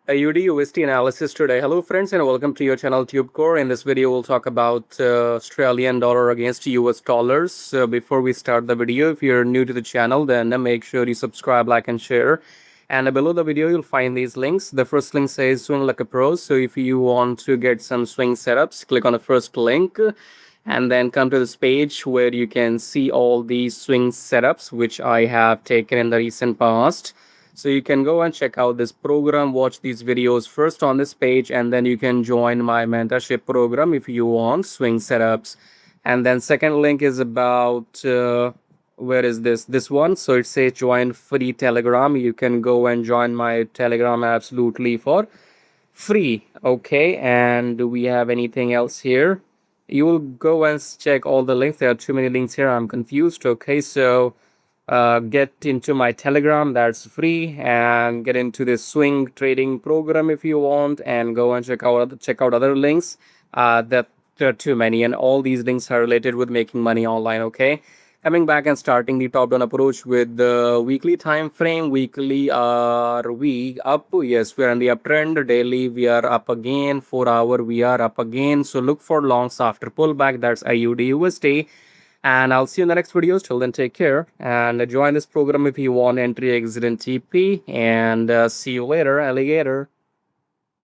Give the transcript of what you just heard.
AUDUSD analysis today. Hello friends and welcome to your channel TubeCore. In this video we'll talk about Australian dollar against US dollars. Before we start the video, if you're new to the channel, then make sure you subscribe, like and share. And below the video you'll find these links. The first link says swing like a pro. So if you want to get some swing setups, click on the first link and then come to this page where you can see all these swing setups which I have taken in the recent past. So you can go and check out this program, watch these videos first on this page, and then you can join my mentorship program if you want swing setups. And then second link is about where is this one? So it says join free Telegram. You can go and join my Telegram absolutely for free. Okay, and do we have anything else here? You will go and check all the links. There are too many links here. I'm confused. Okay, so get into my Telegram, that's free, and get into this swing trading program if you want, and go and check out other links. That there are too many, and all these links are related with making money online. Okay, coming back and starting the top down approach with the weekly time frame. Weekly are we up? Yes, we are in the uptrend. Daily we are up again. 4 hour we are up again. So look for longs after pullback. That's AUDUSD. And I'll see you in the next videos. Till then, take care and join this program if you want entry, exit, and TP. And see you later, alligator.